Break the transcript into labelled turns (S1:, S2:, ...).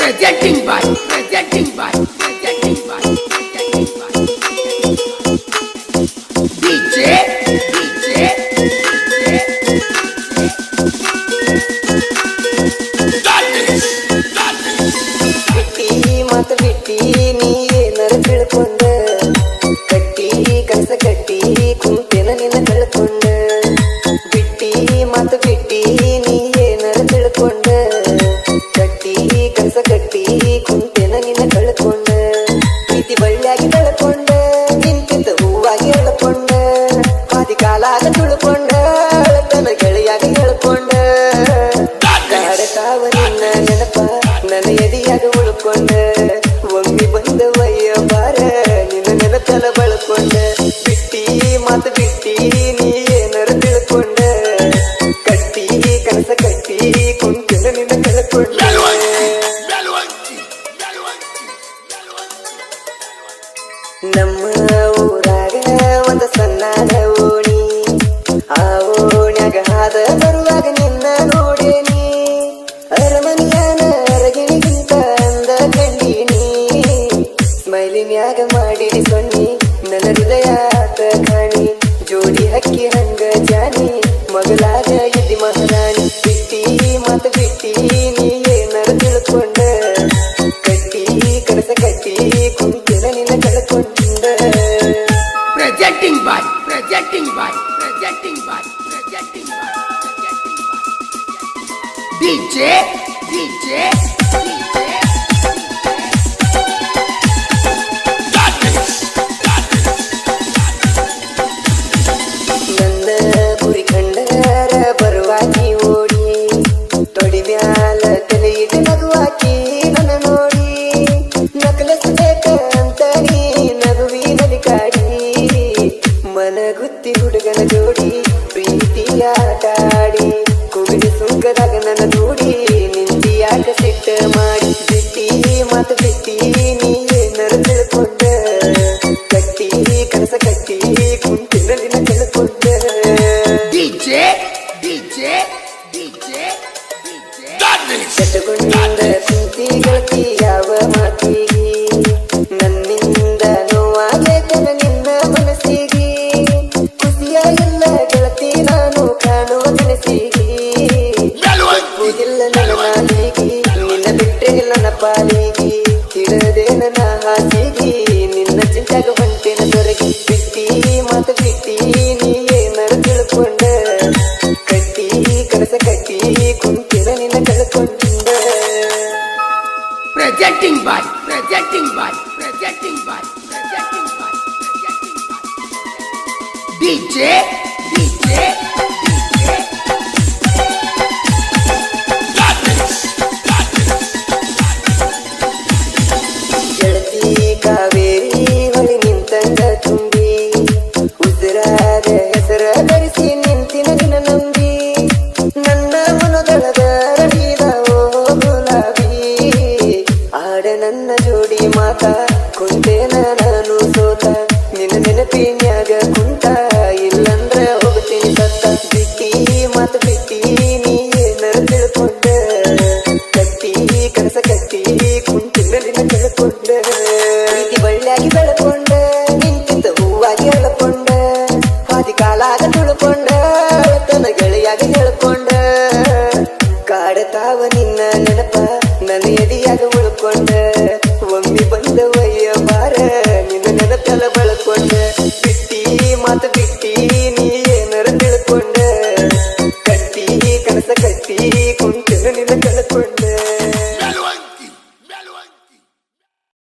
S1: Presenting by DJ
S2: ಬಿಟ್ಟಿ ಮಾತು ಬಿಟ್ಟಿ ನೀ ಏನಾರ ತಿಳ್ಕೊಂಡ ಕಟ್ಟಿ ಕನಸ ಕಟ್ಟಿ ಕುಂತೇನ ನಿನ್ನ ಕಳ್ಕೊಂಡ ಬಿಟ್ಟಿ ಮಾತು ಬಿಟ್ಟಿ ನೀ ಏನಾರ ತಿಳ್ಕೊಂಡ ಕಟ್ಟಿ ಕನಸ ಕಟ್ಟಿ ಕುಂತೇನ ನಿನ್ನ ಕಳ್ಕೊಂಡ ಪ್ರೀತಿ ಬಳ್ಳಿಯಾಗಿ ಬೆಳ್ಕೊಂಡ ನಿಂತಿದ್ದ ಹೂವಾಗಿ ಎಳ್ಕೊಂಡ ಹಾದಿ ಕಾಲಾಗ ತುಳ್ಕೊಂಡ ತನ್ನ ಗೆಳೆಯಾಗಿ ಹೇಳ್ಕೊಂಡ ಕಾಡತಾವ ನಿನ್ನ ನೆನಪ ನನ್ನ ಎದಿಯಾಗ ಉಳ್ಕೊಂಡ ಒಮ್ಮೆ ಬಂದ ವಯ್ಯ ಬಾರ ನಿನ್ನ ನೆನಪೆಲ್ಲ ಬಳಕೊಂಡ ಬಿಟ್ಟಿ ಮಾತು ಬಿಟ್ಟಿ ನೀ ಏನಾರ ತಿಳ್ಕೊಂಡ ಕಟ್ಟಿ ಕನಸ ಕಟ್ಟಿ ಕುಂತಿನ ನಿನ್ನ ಕಳ್ಕೊಂಡ ನಮ್ಮ ಊರಾಗ ಒಂದ ಸಣ್ಣದ ಓಣಿ ಆ ಓಣ್ಯಾಗ ಹಾದ ಬರುವಾಗ ನಿನ್ನ ನೋಡೇನಿ ಅರಮನೆಯಾನ ಅರಗಿಣಿಗಿಂತ ಅಂದ ಕಂಡೀನಿ ಸ್ಮೈಲಿನ್ಯಾಗ ಮಾಡಿರಿ ಸೊನ್ನಿ ನನ್ನ ಹೃದಯ ಆತ ಕಾಣಿ ಜೋಡಿ ಹಕ್ಕಿ ಹಂಗ ಜಾನಿ ಮಗಳಾಗ ಇದ್ದಿ ಮಹಾರಾಣಿ ಬಿಟ್ಟಿ ಮಾತು ಬಿಟ್ಟಿ ನೀ ಏನಾರ ತಿಳ್ಕೊಂಡ ಕಟ್ಟಿ ಕನಸ ಕಟ್ಟಿ ಕುಂತಿನ ನಿನ್ನ ಕಳ್ಕೊಂಡ
S1: Presenting by DJ
S2: ನನ್ನ ಗುರಿ ಕಂಡರ ಬರುವಾಗಿ ಓಡಿ ತೊಡಿ ಮ್ಯಾಲ ತಲೆ ಇಟ್ಟು ನಗುವಾಕಿ ನನ್ನ ನೋಡಿ ನಕಲಿಸಬೇಕಂತ ನೀ ನಗುವಿನಲ್ಲಿ ಕಾಡಿ ಮನಗುತ್ತಿ ಹುಡುಗನ ಜೋಡಿ ಪ್ರೀತಿಯ ಆಟ ಆಡಿ ಕುಗಿಡಿ ಸುಂಕದಾಗ ನನ್ನ ದೂಡಿ ನಿಂದಿಯಾಕ ಸಿಟ್ಟ ಮಾಡಿ ಬಿಟ್ಟಿ ಮಾತು ಬಿಟ್ಟಿ ನೀ ಏನಾರ ತಿಳ್ಕೊಂಡ ಕಟ್ಟಿ ಕನಸ ಕಟ್ಟಿ ಕುಂತಿನ ನಿನ್ನ ತಿಳ್ಕೊಂಡ
S1: DJ
S2: ಚಟಗೊಂಡ ಪ್ರೀತಿ ಗೆಳತಿ ಯಾವ ಮಾತಿಗೆ ನನ್ನಿಂದ ನೋವಾಗೇತನ ನಿನ್ನ ಮನಸ್ಸಿಗೆ ಖುಷಿಯ ಇಲ್ಲ ಗೆಳತಿ ನಾನು ಕಾಣುವ ಕನಸಿಗೆ ಇಲ್ಲ ನನ್ನ ನಾಲಿಗೆ ನಿನ್ನ ಬಿಟ್ಟೆ ನನ್ನ ಪಾಲಿಗೆ ಹಿಡದೆ ನನ್ನ ಹಾಸಿಗೆ ನಿನ್ನ ಚಿಂತಾಗ ಹೊಂಟೆನ ತೊರಗಿ ಬಿಟ್ಟಿ ಮಾತು ಬಿಟ್ಟಿ ನೀ ಏನಾರ ತಿಳ್ಕೊಂಡ ಕಟ್ಟಿ ಕನಸ ಕಟ್ಟಿ ಕುಂತಿನ ನಿನ್ನ ಕಳ್ಕೊಂಡ
S1: Presenting by DJ
S2: ಗೆಳತಿ ಕಾವೇರಿ ಹೊಳಿ ನಿಂತಂಗ ತುಂಬಿ ಉಸಿರಾದ ಹೆಸರ ಧರಿಸಿ ನಿಂತಿನ ನಿನ್ನ ನಂಬಿ ನನ್ನ ಮನದೊಳಗ ರವಿದ ಓ ಗುಲಾಬಿ ಆಡ ನನ್ನ ಜೋಡಿ ಮಾತ ಕುಂತೇನ ನಾನು ಸೋತ ನಿನ್ನ ನೆನಪಿನ್ಯಾಗ ಕುಂತ ಇಲ್ಲಂದ್ರ ಹೋಗ್ತೀನಿ ಸತ್ತ ಬಿಟ್ಟಿ ಮಾತು ಬಿಟ್ಟಿ ನೀ ಏನಾರ ತಿಳ್ಕೊಂಡ ಕಟ್ಟಿ ಕನಸ ಕಟ್ಟಿ ಕುಂತಿನ ನಿನ್ನ ಕಳ್ಕೊಂಡ ಪ್ರೀತಿ ಬಳ್ಳಿಯಾಗಿ ಬೆಳ್ಕೊಂಡ ನಿಂತಿದ್ದ ಹೂವಾಗಿ ಎಳ್ಕೊಂಡ ಹಾದಿ ಕಾಲಾಗ ತುಳ್ಕೊಂಡ ತನ್ನ ಗೆಳೆಯಾಗಿ ಹೇಳ್ಕೊಂಡ ಕಾಡತಾವ ನಿನ್ನ ನೆನಪ ನನ್ನ ಎದಿಯಾಗ ಉಳ್ಕೊಂಡ ಒಮ್ಮೆ ಬಂದವ